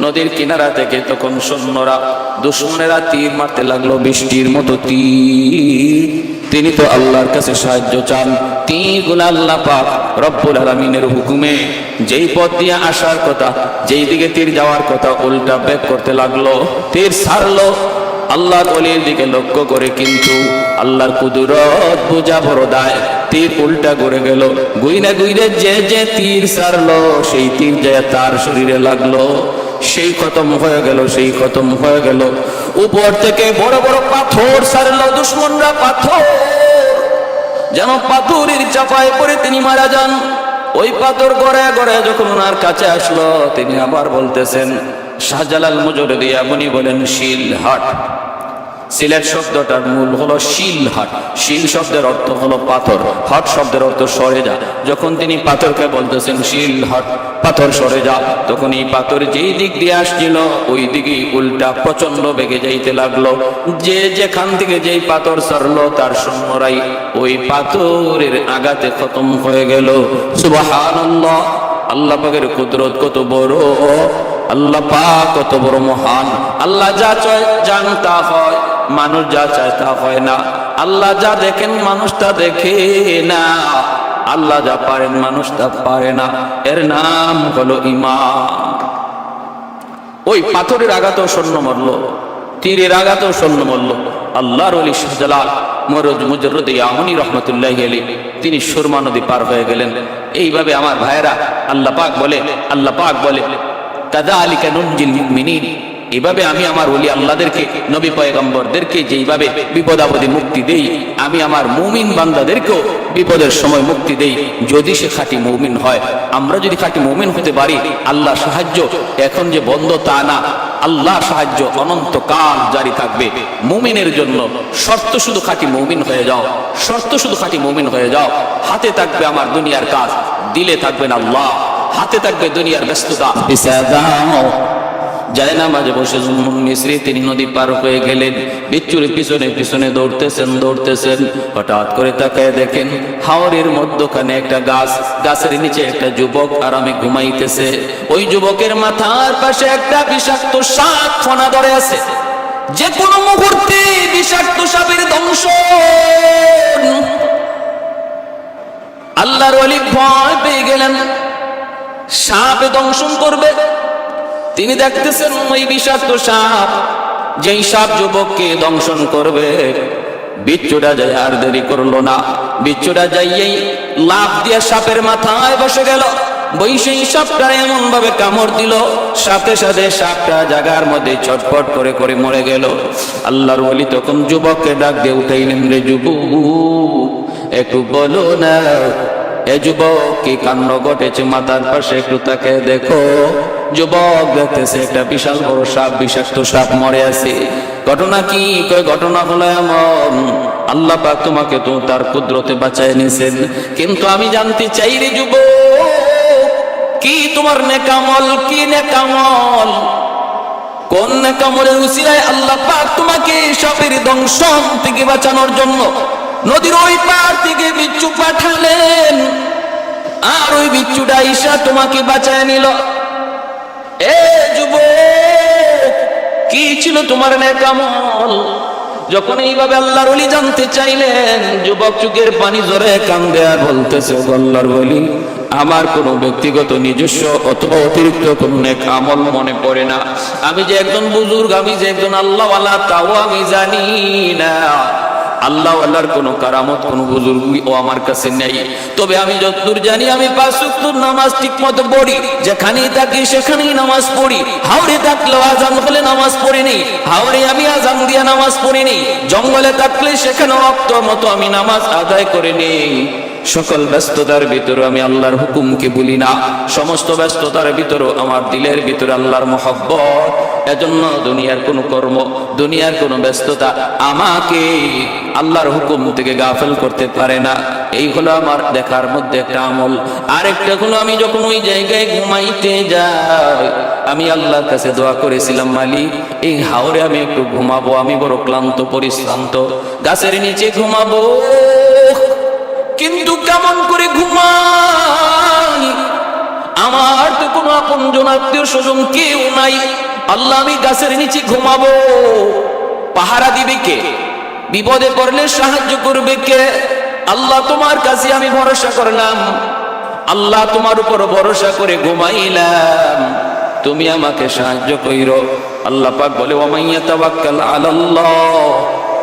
নদীর কিনারা থেকে, তখন সৈন্যরা দুশমনেরা তীর মারতে লাগলো, বৃষ্টির মতো তীর। তিনি তো আল্লাহর কাছে সাহায্য চান। তীরগুলো আল্লাহ পাক রব্বুল আলামিনের হুকুমে যেই পথ দিয়ে আসার কথা, যেই দিকে তীর যাওয়ার কথা, উল্টা ব্যাক করতে লাগলো। তীর ছাড়লো আল্লাহর ওলির দিকে লক্ষ্য করে, কিন্তু আল্লাহর কুদরত বোঝা বড় দায়। তীর উল্টা করে গেল, গুইরে গুইরে যে যে তীর ছাড়লো, সেই তীর যায় তার শরীরে লাগলো, সেই খতম হয়ে গেল, সেই খতম হয়ে গেল। উপর থেকে বড় বড় পাথর ছাড়লো দুশমনরা, পাথর যেন পাথরের চাপায় পড়ে তিনি মারা যান। ওই পাথর গড়ে গড়ে যখন ওনার কাছে আসলো, তিনি আবার বলতেছেন, শাহজালাল মুজরদি আপনি বলেন শিলহাট। সিলেট শব্দটার মূল হলো শিলহাট। শিল শব্দের অর্থ হলো পাথর, হাট শব্দের অর্থ সরে যা। যখন তিনি পাথরকে বলতেছেন শিলহাট, পাথর সরে যা, তখন এই পাথর যেই দিক দিয়ে আসছিল ওই দিকে উল্টা প্রচন্ড বেগে যাইতে লাগলো। যে যেখান থেকে যেই পাথর সরলো, তার সৈন্যরাই ওই পাথরের আঘাতে খতম হয়ে গেল। সুবহানাল্লাহ! আল্লাহ পাকের কুদরত কত বড়, আল্লাহ পাক কত বড় মহান। আল্লাহ যা চায় জান তা হয়, মানুষ যা চায় তা হয় না। আল্লাহ যা দেখেন মানুষ তা দেখে না, আল্লাহ যা পারেন মানুষ তা পারে না। এর নাম হলো ঈমান। ওই পাথরের আঘাতেও সৈন্য মরল, তীরের আঘাতেও সৈন্য মরল। আল্লাহর ওলি শাহজালাল মুজররদি আমনি রহমতুল্লাহি আলাইহি তিনি সুরমা নদী পার হয়ে গেলেন। এইভাবে আমার ভাইয়েরা, আল্লাহ পাক বলে কাযালিকা নুনজিল মুমিনিন, এভাবে আমি আমার ওলি আল্লাহদেরকে, নবী পয়গম্বরদেরকে যেইভাবে বিপদ আপদে মুক্তি দেই, আমি আমার মুমিন বান্দাদেরকেও বিপদের সময় মুক্তি দেই, যদি সে খাঁটি মুমিন হয়। আমরা যদি খাঁটি মুমিন হতে পারি, আল্লাহ সাহায্য এখন যে বন্ধ তা না, আল্লাহ সাহায্য অনন্তকাল জারি থাকবে মুমিনের জন্য। শর্ত শুধু খাঁটি মুমিন হয়ে যাও, শর্ত শুধু খাঁটি মুমিন হয়ে যাও। হাতে থাকবে আমার দুনিয়ার কাজ, দিলে থাকবেন আল্লাহ, হাতে থাকবে দুনিয়ার ব্যস্ততা। যায় না মাঝে বসে মিস্ত্রি তিনি নদী পার হয়ে গেলেন, বিচ্ছুর পিছনে পিছনে দৌড়তেছেন। হঠাৎ করে তাকায় দেখেন হাওরের মধ্যখানে একটা গাছ, গাছের নিচে একটা যুবক আরামে ঘুমাইতেছে। ওই যুবকের মাথার পাশে একটা বিষাক্ত সাপ ফনা ধরে আছে, যে কোনো মুহূর্তে বিষাক্ত সাপের দংশন। আল্লাহর ওলি ভয় পেয়ে গেলেন, সাপে দংশন করবে। তিনি দেখতেছেন ওই বিষাক্ত সাপ, যেই সাপ যুবককে দংশন করবে। বিচ্ছুটা যায় আর দেরি করলো না, বিচ্ছুটা যাইয়েই লাফ দিয়ে সাপের মাথায় বসে গেল। বৈশী সাপটা এমন ভাবে কামড় দিল, সাথে সাথে সাপটা জায়গার মধ্যে ছটফট করে করে মরে গেল। আল্লাহর ওলি তখন যুবককে ডাক দিয়ে উঠাইলেন, রে যুবক একটু বলো না, এ যুবক কি কাণ্ড ঘটেছে, মাথার পাশে একটু তাকে দেখো। যুবক দেখতেছে একটা বিশাল বড় সাপ, বিষাক্ত সাপ মরে আছে। ঘটনা কি? কয় ঘটনা হলো এমন, আল্লাহ পাক তোমাকে তো তার কুদরতে বাঁচায় নিয়েছেন, কিন্তু আমি জানতে চাই রে যুবক, কি তোমার নেকামল, কি নেকামল, কোন নেকামলের উসিলায় আল্লাহ পাক তোমাকে সাপের দংশন থেকে বাঁচানোর জন্য নদীর ওই পার থেকে বিচ্ছু পাঠালেন, আর ওই বিচ্ছুটা ঈশা তোমাকে বাঁচায় নিল। এ যুবক, কি ছিল তোমার নেকামল? যখন এইভাবে আল্লাহর ওলি জানতে চাইলেন, যুবক চোখের পানি জোরে কান্দে আর বলতেছে, আল্লাহর ওলি আমার কোনো ব্যক্তিগত নিজস্ব অথবা অতিরিক্ত কোনো নেকামল মনে পড়ে না। আমি যে একজন বুজুর্গ, আমি যে একজন আল্লাহওয়ালা, তাও আমি জানি না। আল্লাহ আল্লাহর কোনো কারামত কোনো বুজুর্গি ও আমার কাছে নেই। তবে আমি যতদূর জানি আমি 5 ওয়াক্ত নামাজ ঠিক মতো পড়ি, যেখানেই থাকি সেখানেই নামাজ পড়ি। হাওড়ে থাকলেও আজান হলে নামাজ পড়িনি, হাওড়ে আমি আজান দিয়ে নামাজ পড়িনি। জঙ্গলে থাকলে সেখানে ওয়াক্ত মতো আমি নামাজ আদায় করে নেই। সকল ব্যস্ততার ভিতরে আমি আল্লাহর হুকুমকে ভুলি না, সমস্ত ব্যস্ততার ভিতরে আমার দিলের ভিতরে আল্লাহর মহব্বত। এজন্য দুনিয়ার কোনো কর্ম, দুনিয়ার কোনো ব্যস্ততা আমাকে আল্লাহর হুকুম থেকে গাফেল করতে পারে না। এই হলো আমার দেখার মধ্যে একটা আমল। আরেকটা হলো আমি যখন ওই জায়গায় ঘুমাইতে যাই, আমি আল্লাহর কাছে দোয়া করেছিলাম, মালিক এই হাওরে আমি একটু ঘুমাবো, আমি বড় ক্লান্ত পরিশ্রান্ত, গাছের নিচে ঘুমাবো। কিন্তু কেমন করে ঘুমাই? আমার তো কোনো আপনজন আত্মীয় স্বজন কেউ নাই। আল্লাহ আমি গাছের নিচে ঘুমাবো, পাহারা দিবে কে? বিপদে পড়লে সাহায্য করবে কে? আল্লাহ তোমার কাছে আমি ভরসা করলাম, আল্লাহ তোমার উপর ভরসা করে ঘুমাইলাম, তুমি আমাকে সাহায্য কইরো। আল্লাহ পাক বলে ওয়ামাইয়া তাওয়াক্কাল আলাল্লাহ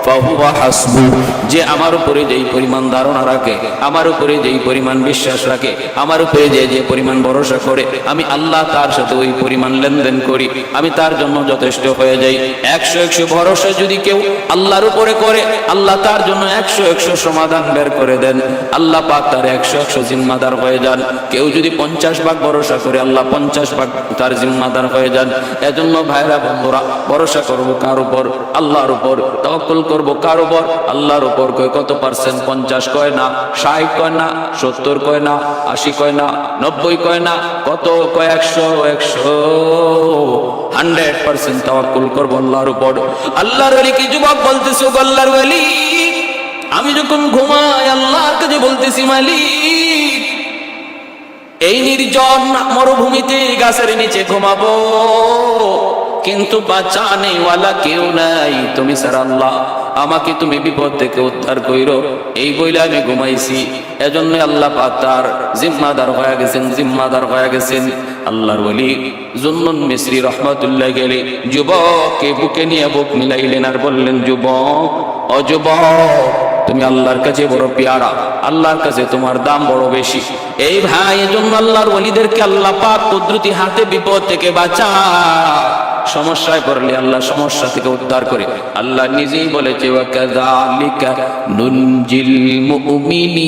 ফাহুয়া হাসবু, যে আমার উপরে যেই পরিমাণ ধারণা রাখে, আমার উপরে যেই পরিমাণ বিশ্বাস রাখে, আমার উপরে যে পরিমাণ ভরসা করে, আমি আল্লাহ তার সাথে ওই পরিমাণ লেনদেন করি, আমি তার জন্য যথেষ্ট হয়ে যাই। 100 ভরসা যদি কেউ আল্লাহর উপরে করে, আল্লাহ তার জন্য 100 সমাধান বের করে দেন। আল্লাহ পাক তার 100 জিম্মাদার হয়ে যান। কেউ যদি 50 ভাগ ভরসা করে, আল্লাহ 50 ভাগ তার জিম্মাদার হয়ে যান। এজন্য ভাইরা বন্ধুরা, ভরসা করবো কার উপর? আল্লাহর উপর। তাওয়াক্কুল করবো কার উপর? আল্লাহর উপর। কয় কত পার্সেন্ট? 50 কয় না, 60 কয় না, 70 কয় না, 80 কয় না, 90 কয় না, কত কয়? 100% তাওয়াক্কুল করবো আল্লাহর উপর। আল্লাহর ওলি কি যুবক বলতেছে, আল্লাহর ওলি আমি যখন ঘুমাই আল্লাহর কাছে বলতেছি, মালিক এই নির্জন মরুভূমিতে গাছের নিচে ঘুমাবো, কিন্তু বাঁচানেওয়ালা কেউ নাই, তুমি ছাড়া আল্লাহ, আমাকে তুমি বিপদ থেকে উদ্ধার কইরো। এই বইলে আমি ঘুমাইছি। এজন্য আল্লাহ পাক তার জিম্মাদার হয়ে গেছেন, জিম্মাদার হয়ে গেছেন। আল্লাহর ওলি জুন্নুন মিসরি রহমাতুল্লাহ আলাইহি যুবককে বুকে নিয়ে বুক মিলাইলেন আর বললেন, যুবক ও যুবক, তুমি আল্লাহর কাছে বড় পেয়ারা, আল্লাহর কাছে তোমার দাম বড় বেশি। এই ভাই, এজন্য আল্লাহর ওলিদেরকে আল্লাহ পাক কুদরতি হাতে বিপদ থেকে বাঁচায়। সমস্যায় পড়লে আল্লাহ সমস্যা থেকে উদ্ধার করে। আল্লাহ নিজেই বলেছে, ওয়াকাযালিকা নুনজিল মুমিনিন,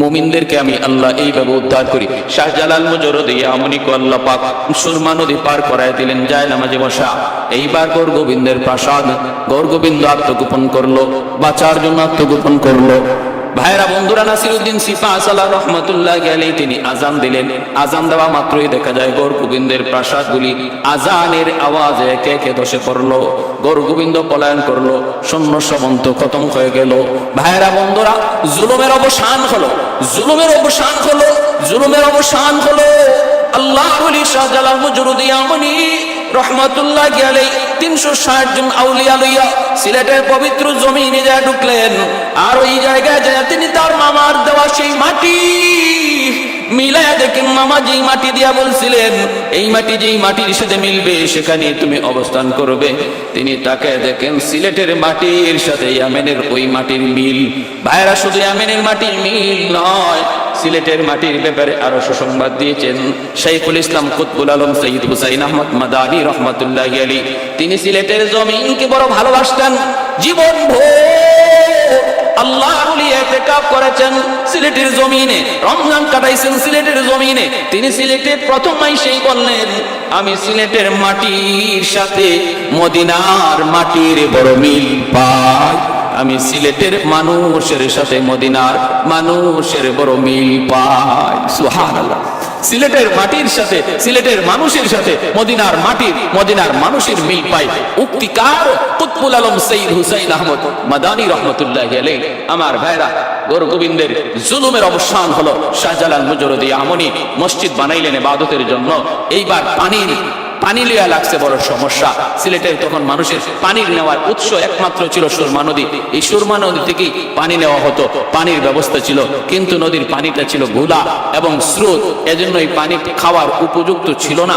মুমিনদেরকে আমি আল্লাহ এইভাবে উদ্ধার করি। শাহজালাল মুজরদি আমনিকে আল্লাহ পাক সুরমা নদী পার করায় দিলেন, যায় নামাজে বসা। এইবার গৌর গোবিন্দের প্রাসাদ, গৌর গোবিন্দ আত্মগোপন করলো, বাঁচার জন্য আত্মগোপন করলো। ভাইরা বন্ধুরা, নাসিরউদ্দিন সিফা সালাহ রহমতুল্লাহ আলাইহি তিনি আজান দিলেন। আজান দেওয়া মাত্রই দেখা যায় গৌর গোবিন্দের প্রাসাদগুলি আজানের আওয়াজে একে একে ধসে পড়লো। গৌর গোবিন্দ পলায়ন করলো, সৈন্য সামন্ত খতম হয়ে গেল। ভাইরা বন্ধুরা, জুলুমের অবসান হলো, জুলুমের অবসান হলো, জুলুমের অবসান হলো। আল্লাহর ওলি শাহজালাল মুজরদি আমনি রহমাতুল্লাহ আলাইহি 360 জন আউলিয়া লইয়া সিলেটের পবিত্র জমিনে যা ঢুকলেন। আর ওই জায়গায় যায় তিনি তার মামার দেওয়া সেই মাটি মিলায়া দেখেন। মামা যেই মাটি দিয়া বলছিলেন এই মাটি যেই মাটির সাথে মিলবে সেখানে তুমি অবস্থান করবে, তিনি তাকে দেখেন সিলেটের মাটির সাথে ইয়ামেনের ওই মাটির মিল। ভাইরা, শুধু ইয়ামেনের মাটির মিল নয়, সিলেটের মাটির ব্যাপারে আরো সুসংবাদ দিয়েছেন শাইখুল ইসলাম কুতবুল আলম সৈয়দ হুসাইন আহমদ মাদানী রহমাতুল্লাহ আলাইহি। তিনি সিলেটের জমিনকে বড় ভালোবাসতেন। জীবন ভোর আল্লাহর ওলি ইতিকাফ করেছেন সিলেটের জমিনে, রমজান কাটাইছেন সিলেটের জমিনে। তিনি সিলেটের প্রথম মাইসেই বললেন, আমি সিলেটের মাটির সাথে মদিনার মাটির বড় মিল পাই, আমি সিলেটের মানুষের সাথে মদিনার মানুষের বড় মিল পাই। সুবহানাল্লাহ। সিলেটের মাটির সাথে, সিলেটের মানুষের সাথে মদিনার মাটির, মদিনার মানুষের মিল পাই। উক্তিকার কুতবুল আলম সৈয়দ হুসাইন আহমদ মাদানী রহমতুল্লাহ আলাইহি। আমার ভাইরা, গৌর গোবিন্দের জুলুমের অবসান হলো। শাহজালাল মুজরদি আমনি মসজিদ বানাইলেন ইবাদতের জন্য। এইবার পানি লিয়া লাগছে বড় সমস্যা। সিলেটের তখন মানুষের পানির নেওয়ার উৎস একমাত্র ছিল সুরমা নদী। এই সুরমা নদী থেকেই পানি নেওয়া হতো, পানির ব্যবস্থা ছিল। কিন্তু নদীর পানিটা ছিল ঘোলা এবং স্রোত, এজন্য এই পানি খাওয়ার উপযুক্ত ছিল না।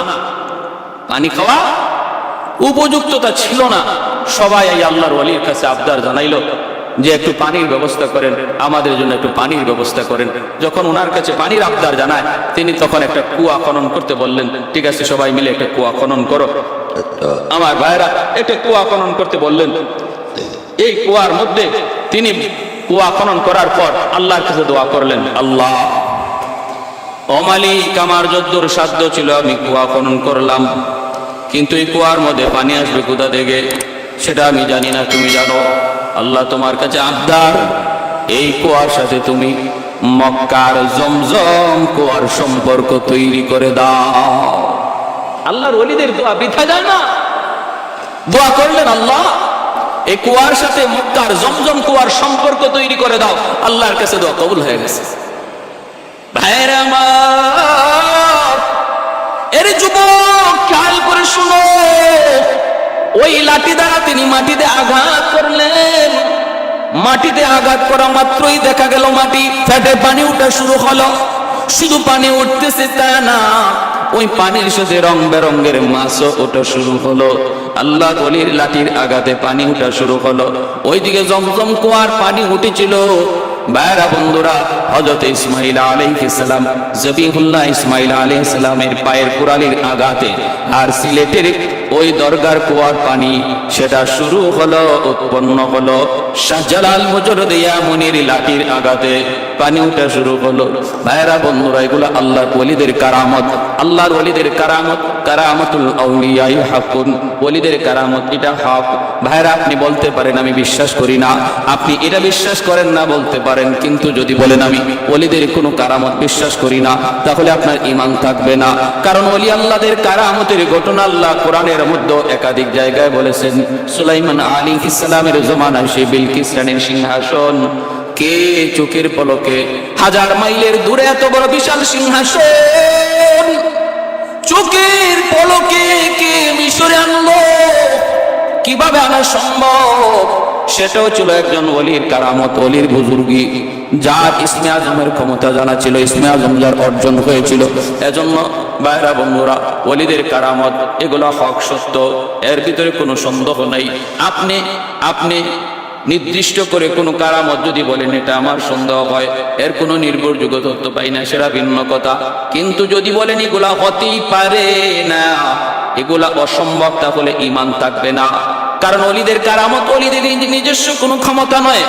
পানি খাওয়া উপযুক্ততা ছিল না। সবাই এই আল্লাহর ওলির কাছে আবদার জানাইলো যে একটু পানির ব্যবস্থা করেন, আমাদের জন্য একটু পানির ব্যবস্থা করেন। যখন ওনার কাছে পানির আবদার জানায়, তিনি তখন একটা কুয়া খনন করতে বললেন। ঠিক আছে, সবাই মিলে একটা কুয়া খনন করো। আমার ভাইরা একটা কুয়া খনন করতে বললেন। এই কুয়ার মধ্যে তিনি কুয়া খনন করার পর আল্লাহর কাছে দোয়া করলেন, আল্লাহ ও মালিক, আমার যদ্দূর সাধ্য ছিল আমি কুয়া খনন করলাম, কিন্তু এই কুয়ার মধ্যে পানি আসবে কোথা থেকে সেটা আমি জানি না, তুমি জানো। আল্লাহ, তোমার কাছে আবদার, এই কুয়ার সাথে তুমি মক্কার জমজম কুয়ার সম্পর্ক তৈরি করে দাও। আল্লাহর ওলিদের দোয়া বৃথা যায় না। দোয়া করলেন, আল্লাহ এই কুয়ার সাথে মক্কার জমজম কুয়ার সম্পর্ক তৈরি করে দাও। আল্লাহর কাছে দোয়া কবুল হয়ে গেছে। ভাইরা আমার, এর যুবক খেয়াল করে শুনো, ওই লাঠি দ্বারা তিনি মাটিতে আঘাত করলেন। মাটিতে আঘাত করা মাত্রই দেখা গেল মাটি ফেটে পানি উঠা শুরু হলো। শুধু পানি উঠতেছে তা না, ওই পানির সাথে রং বেরঙ্গের মাছও ওঠা শুরু হলো। আল্লাহ ওলির লাঠির আঘাতে পানি উঠা শুরু হলো। ওইদিকে জমজম কুয়ার পানি উঠেছিল। ভাইরা বন্ধুরা, হযরত ইসমাঈল আলাইহিস সালাম, জবিহুল্লাহ ইসমাঈল আলাইহিস সালামের পায়ের কুড়ালির আঘাতে আর সিলেটের ওই দরগার কুয়ার পানি সেটা শুরু হলো, উৎপন্ন হলো। শাহজালাল মুজরদিয়া মুনির লাঠির আঘাতে পানি উঠা শুরু হলো। ভাইরা বন্ধুরা, এগুলো আল্লাহর ওলিদের কারামত। আল্লাহর ওলিদের কারামত, কারামাতুল আউলিয়াই হাকুন, ওলিদের কারামত, এটা হক। ভাইরা, আপনি বলতে পারেন আমি বিশ্বাস করি না, আপনি এটা বিশ্বাস করেন না বলতে পারেন, কিন্তু যদি বলেন আমি ওলিদের কোনো কারামত বিশ্বাস করি না, তাহলে আপনার ঈমান থাকবে না। কারণ ওলি আল্লাহদের কারামতের ঘটনা আল্লাহ কোরআনের মধ্যে একাধিক জায়গায় বলেছেন। সুলাইমান আলাইহিস সালামের জমানায় সেই বিলকিস রানীর সিংহাসন কে চোখের পলকে, হাজার মাইলের দূরে এত বড় বিশাল সিংহাসন চোখের পলকে কে মিশরে আনলো, কিভাবে আনা সম্ভব? সেটাও ছিল একজন ওলির কারামত, ওলির বুজুর্গি, যার ইসমে আজমের ক্ষমতা জানা ছিল, ইসমে আজম যার অর্জন হয়েছিল। এজন্য ভাইরা বন্ধুরা, ওলিদের কারামত এগুলো হক সত্য, এর ভিতরে কোনো সন্দেহ নাই। আপনি নির্দিষ্ট করে কোনো কারামত যদি বলেন এটা আমার সন্দেহ হয়, এর কোনো নির্ভরযোগ্য তথ্য পাই না, সেটা ভিন্ন কথা। কিন্তু যদি বলেন এগুলা হতেই পারে না, এগুলা অসম্ভব, তাহলে ঈমান থাকবে না। কারণ ওলিদের কারামত ওলিদের নিজস্ব কোনো ক্ষমতা নয়।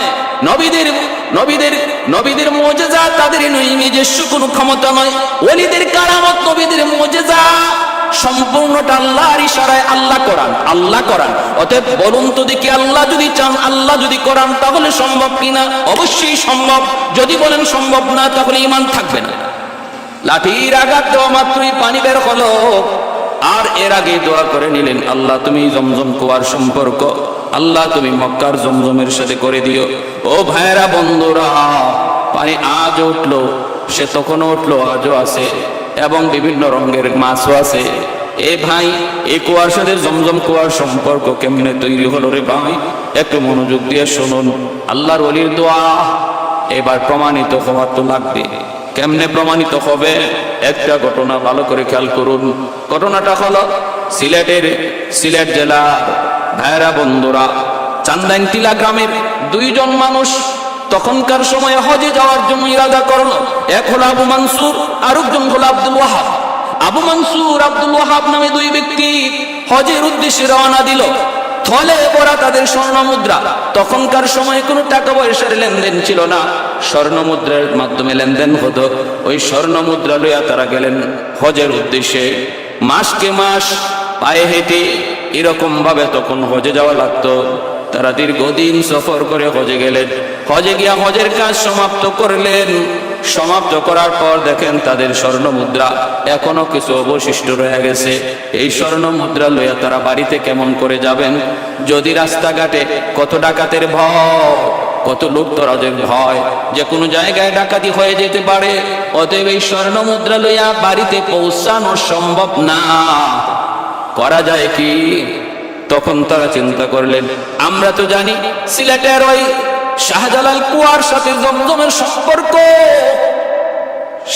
নবীদের মুজিজা তাদের নিজস্ব কোনো ক্ষমতা নয়। ওলিদের কারামত, নবীদের মুজিজা সম্পূর্ণটা আল্লাহর ইশারায়, আল্লাহ করান। অতএব বলুন তো দেখি, আল্লাহ যদি চান, আল্লাহ যদি করান, তাহলে সম্ভব কিনা? অবশ্যই সম্ভব। যদি বলেন সম্ভব না, তাহলে ঈমান থাকবে না। লাঠির আঘাত দেওয়া মাত্রই পানি বের হলো। আর এর আগে দোয়া করে নিলেন, আল্লাহ তুমি জমজম কুয়ার সম্পর্ক, আল্লাহ তুমি মক্কার জমজমের সাথে করে দিও। ও ভাইরা বন্ধুরা, পানি আজ উঠলো, সে তখনও উঠলো, আজও আছে, এবং বিভিন্ন রঙের মাছও আছে। এ ভাই, এই কুয়ার সাথে জমজম কুয়ার সম্পর্ক কেমনে তৈরি হলো রে ভাই? একটু মনোযোগ দিয়ে শুনুন। আল্লাহর ওলির দোয়া এবার প্রমাণিত হওয়ার তো লাগবে। কেমনে প্রমাণিত হবে? একটা ঘটনা ভালো করে খেয়াল করুন। ঘটনাটা হলো সিলেট জেলার ভাইরা বন্ধুরা, চান্দাইনটিলা গ্রামের দুইজন মানুষ তখনকার সময় হজে যাওয়ার জন্য ইরাদা করলো। এক হলো আবু মানসুর, আর একজন হলো আব্দুল ওয়াহাব। আবু মানসুর, আব্দুল ওয়াহাব নামে দুই ব্যক্তি হজের উদ্দেশ্যে রওনা দিল। থলে পড়া তাদের স্বর্ণ মুদ্রা। তখনকার সময় কোনো টাকা পয়সার লেনদেন ছিল না, স্বর্ণ মুদ্রার মাধ্যমে লেনদেন হতো। ওই স্বর্ণ মুদ্রা লইয়া তারা গেলেন হজের উদ্দেশ্যে। মাসকে মাস পায়ে হেঁটে এরকম ভাবে তখন হজে যাওয়া লাগতো। তারা দীর্ঘদিন সফর করে হজে গেলেন। হজে গিয়া হজের কাজ সমাপ্ত করলেন। সমাপ্ত করার পর দেখেন তাদের স্বর্ণ মুদ্রা এখনো কিছু অবশিষ্ট রয়ে গেছে। এই স্বর্ণ মুদ্রা লইয়া তারা বাড়িতে কেমন করে যাবেন? যদি রাস্তাঘাটে কত ডাকাতের ভয়, কত লুটতরাজের ভয়, যে কোনো জায়গায় ডাকাতি হয়ে যেতে পারে। অতএব এই স্বর্ণ মুদ্রা লইয়া বাড়িতে পৌঁছানো সম্ভব না। করা যায় কি? তখন তারা চিন্তা করলেন, আমরা তো জানি সিলেটের ওই শাহজালাল কুয়ার সাথে জমজমের সম্পর্ক।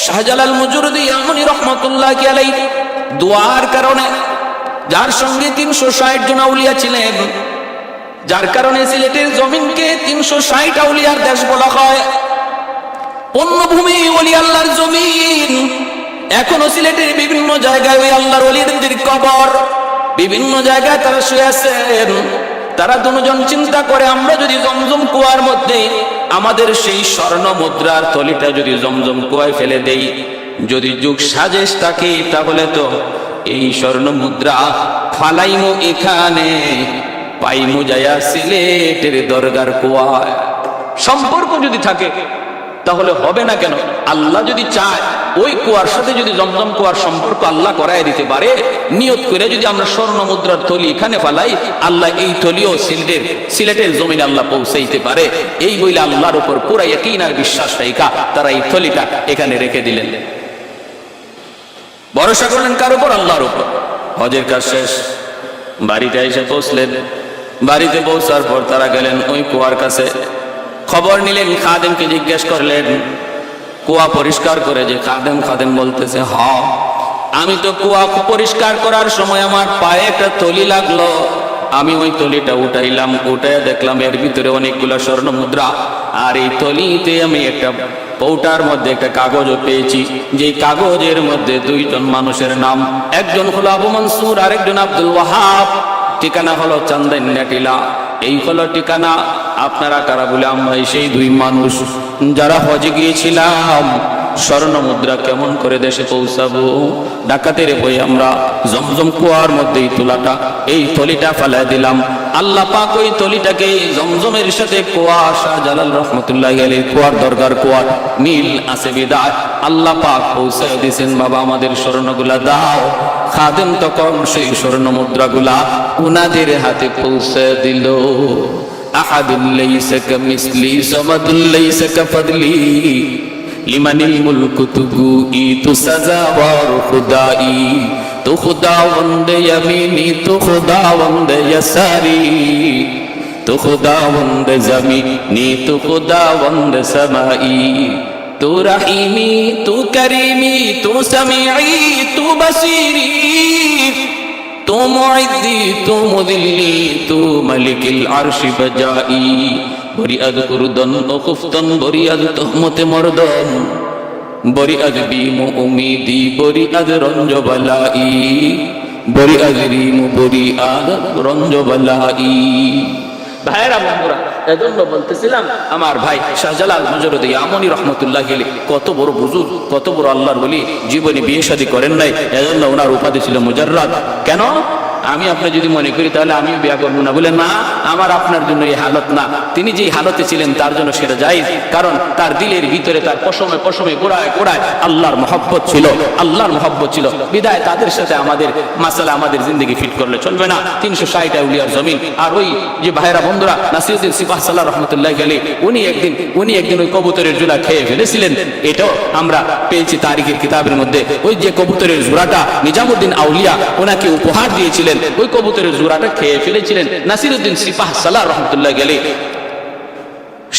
শাহজালাল মুজরদি আমনি রহমতুল্লাহ আলাইহি দোয়ার কারণে যার সঙ্গে 360 জন আউলিয়া ছিলেন, যার কারণে সিলেটের জমিনকে 360 আউলিয়ার দেশ বলা হয়। পূর্ণভূমি ওলি আল্লাহর জমিন। এখনো সিলেটের বিভিন্ন জায়গায় ওই আল্লাহর ওলিদের কবর, বিভিন্ন জায়গায় তারা শুয়ে আছেন। তারা দুজন চিন্তা করে, আমরা যদি জমজম কুয়ার মধ্যে আমাদের সেই স্বর্ণ মুদ্রার থলিটা যদি জমজম কুয়ায় ফেলে দেই, যদি যুগ সাজেশ থাকে, তাহলে তো এই স্বর্ণ মুদ্রা ফালাইমু এখানে, পাইমু যায়া সিলেটের দরগার কুয়ায়। সম্পর্ক যদি থাকে তাহলে হবে না কেন? আল্লাহ যদি চায়, ওই কুয়ার সাথে যদি জমজম কুয়ার সম্পর্ক আল্লাহ করায় দিতে পারে, নিয়ত করে যদি আমরা স্বর্ণ মুদ্রার থলি এখানে ফালাই, আল্লাহ এই থলিও সিলেটের জমিনে আল্লাহ পৌঁছাইতে পারে। এই বইলে আল্লাহর উপর পুরা ইয়াকিন আর বিশ্বাস রাখা তারা এই থলিটা এখানে রেখে দিলেন। ভরসা করলেন কার উপর? আল্লাহর উপর। হজের কাজ শেষ, বাড়িতে এসে পৌঁছলেন। বাড়িতে পৌঁছার পর তারা গেলেন ওই কুয়ার কাছে, খবর নিলেন, খাদেমকে জিজ্ঞেস করলেন কুয়া পরিষ্কার করে। যে খাদেম বলতেছে, হ্যাঁ আমি তো কুয়া পরিষ্কার করার সময় আমার পায়ে একটা থলি লাগলো, আমি ওই থলিটা উঠাইলাম, উঠাইয়া দেখলাম এর ভিতরে অনেকগুলো স্বর্ণ মুদ্রা, আর এই থলিতে আমি একটা কৌটার মধ্যে একটা কাগজও পেয়েছি, যে কাগজের মধ্যে 2 জন মানুষের নাম, একজন হলো আবু মনসুর, আরেকজন আব্দুল ওয়াহাব। ঠিকানা হলো চান্দাইন্যা টিলা। এই হলো ঠিকানা। আপনারা কারা? বলে আমরা সেই 2 মানুষ যারা হজে গিয়েছিলাম। স্বর্ণ মুদ্রা কেমন করে দেশে পৌঁছাবো? ডাকাতের বই আমরা জমজম কুয়ার মধ্যে এই থলিটা ফেলাই দিলাম। আল্লাহ পাক ওই থলিটাকে জমজমের সাথে কুয়া, শাহজালাল রহমতুল্লাহি আলাইহি কুয়ার দরগার কুয়ার মিল আছে বিদায় আল্লাহ পাক পৌঁছায় দিয়েছেন। বাবা আমাদের স্বর্ণগুলা দাও। খাদেম তখন সেই স্বর্ণ মুদ্রাগুলা উনাদের হাতে পৌঁছে দিল। আহাদুল লাইসা কামিসলি সামাদুল লাইসা কাফাদলি লিমানিল মুলকু তুগুই তু সাজাওয়ার খুদাই, তু খুদাওয়ান্দ ইয়ামিনি তু খুদাওয়ান্দ ইয়াসারি, তু খুদাওয়ান্দ জমিনি তু খুদাওয়ান্দ সামাই, তু রহিমি তু করিমি তু সামিঈ তু বসিরি, তু মুইদ্দি তু মুদিল্লি তু মালিকিল আরশি বজাই। বরিয়াদ কুরদন ও খুফতন, বরিয়াদ তহমতে মর্দন, বরিয়াদ বিমু উমিদি, বরিয়াদ রঞ্জ বালাই, বরিয়াদ রিমু বরিয়াদ রঞ্জ বালাই। ভাইরা বন্ধুরা, এজন্য বলতেছিলাম আমার ভাই শাহজালাল মুজররদি আমনি রহমতুল্লাহি আলাইহি কত বড় বুজুর্গ, কত বড় আল্লাহর ওলি, জীবনে বিয়ে শাদী করেন নাই, এজন্য ওনার উপাধি ছিল মুজাররাদ। কেন? আমি আপনি যদি মনে করি তাহলে আমিও বিয়ে করবো না, বলে না, আমার আপনার জন্য এই হালত না। তিনি যেই হালতে ছিলেন তার জন্য সেটা জায়েজ, কারণ তার দিলের ভিতরে তার পশমে পশমে গোড়ায় গোড়ায় আল্লাহর মহব্বত ছিল, আল্লাহর মহব্বত ছিল। বিদায় তাদের সাথে আমাদের মাসালা, আমাদের জিন্দগি ফিট করলে চলবে না। 360 আউলিয়ার জমিন। আর ওই যে ভাইরা বন্ধুরা, নাসিরউদ্দিন সিপাহ সালাহ রহমতুল্লাহি আলাইহি উনি একদিন ওই কবুতরের জোড়া খেয়ে ফেলেছিলেন। এটাও আমরা পেয়েছি তারিখের কিতাবের মধ্যে। ওই যে কবুতরের জোড়াটা নিজামুদ্দিন আউলিয়া ওনাকে উপহার দিয়েছিলেন, ওই কবুতরের জোড়াটা খেয়ে ফেলেছিলেন নাসিরউদ্দিন সিপাহ সালাহ রহমতুল্লাহি আলাইহি।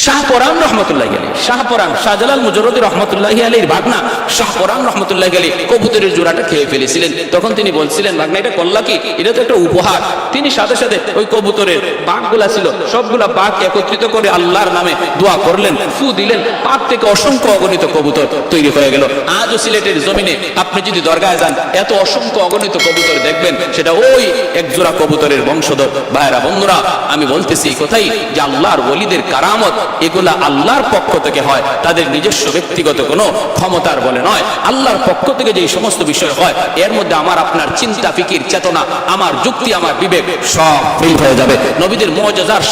শাহপরান রহমতুল্লাহি আলাইহি, শাহপরান শাহজালাল মুজররদি রহমতুল্লাহি আলাইহির ভাগনা শাহপরান রহমতুল্লাহি আলাইহি কবুতরের জোড়াটা খেয়ে ফেলেছিলেন। তখন তিনি বলছিলেন, ভাগনা এটা করলা কি? এটা তো একটা উপহার। তিনি সাথে সাথে ওই কবুতরের পাকগুলা ছিল সবগুলা পাক একত্রিত করে আল্লাহর নামে দোয়া করলেন, ফু দিলেন, পাক থেকে অসংখ্য অগণিত কবুতর তৈরি হয়ে গেল। আজও সিলেটের জমিনে আপনি যদি দরগায় যান, এত অসংখ্য অগণিত কবুতর দেখবেন, সেটা ওই এক জোড়া কবুতরের বংশধর। ভাইরা বন্ধুরা, আমি বলতেছি কোথায় যে আল্লাহর ওলিদের কারামত এগুলা আল্লাহর পক্ষ থেকে হয়, তাদের নিজস্ব ব্যক্তিগত কোনো ক্ষমতার বলে নয়। আল্লাহর পক্ষ থেকে যে সমস্ত বিষয় হয়, এর মধ্যে আমার আপনার চিন্তা, ফিকির, চেতনা, আমার যুক্তি, আমার বিবেক সব ফেল হয়ে যাবে। নবীদের মুআজিজার